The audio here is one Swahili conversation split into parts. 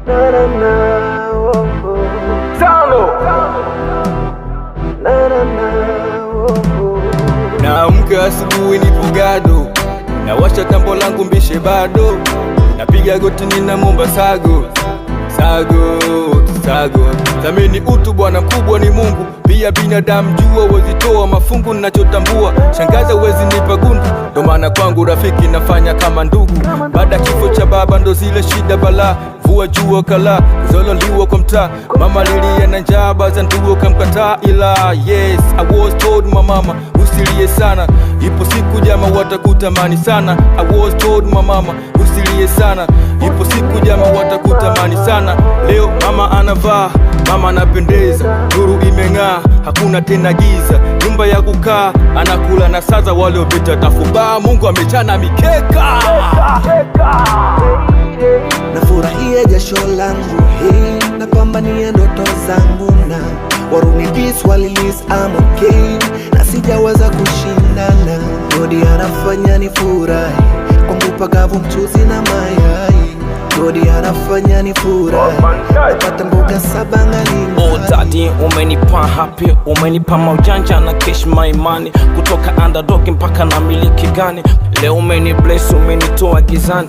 na na na, oh, oh. Tano. Na na na, oh, oh. Naamka asubuhi nipo gado, nawasha tambo langu mbishe bado, napiga goti ninamwomba sago sago. Thamini utu bwana, mkubwa ni Mungu, pia binadamu jua wezitoa mafungu. Ninachotambua shangaza wezi nipa gundu, ndo maana kwangu rafiki nafanya kama ndugu. Baada kifo cha baba ndo zile shida bala, vua jua kala zololiwa kwa mtaa. Mama lilia na njaa, baza ndugu kamkataa, ila yes I was told my mama usilie sana, ipo siku jama watakutamani sana. I was told my mama usilie sana, ipo siku jama watakutamani sana. Leo mama anavaa, mama anapendeza, nuru imeng'aa, hakuna tena giza. Nyumba ya kukaa, anakula na saza, waliopita tafubaa, Mungu amechana mikeka. Nafurahia jasho langu, hey, napambania ndoto zangu na Waruni peace walilis I'm okay, na sijaweza kushindana. Godi anafanya ni furahi, kwangu pakavu mchuzi na mayai. Godi anafanya ni furahi, napata mboga saba ngali. Oh daddy, umenipa happy, umenipa maujanja na cash my money. Kutoka underdog mpaka na miliki gani. Leo umeni bless, umenitoa gizani.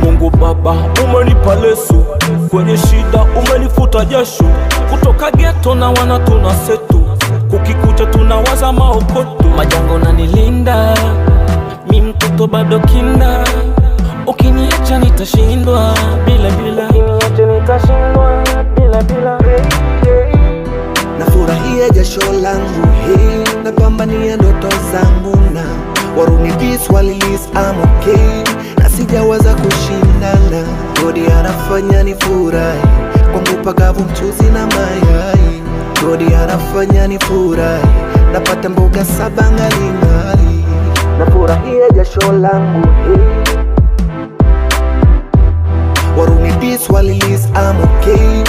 Mungu Baba umenipa lesu, kwenye shida umenifuta jasho. Kutoka ghetto na wana tunasetu, kukikucha tunawaza maokoto. Majango na nilinda, mi mtoto bado kinda. Ukiniacha nitashindwa bila. Ukiniacha nitashindwa bila. Nafurahia jasho langu, hey, napambania ndoto zangu na Waruni peace walilis I'm okay, na sijaweza kushindana. Godi anafanya ni furahi, kwangu pakavu mchuzi na mayai. Godi anafanya ni furahi, napata mboga saba ngali. Nafurahia jasho langu, hey, Waruni peace walilis I'm okay.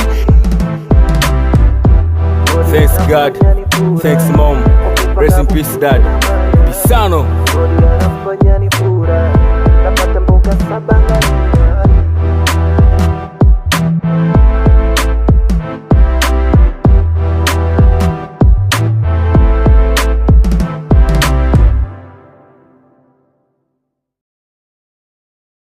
Thanks God, thanks mom, rest in peace dad. Pisano. Godi anafanya ni furahi, napata mboga saba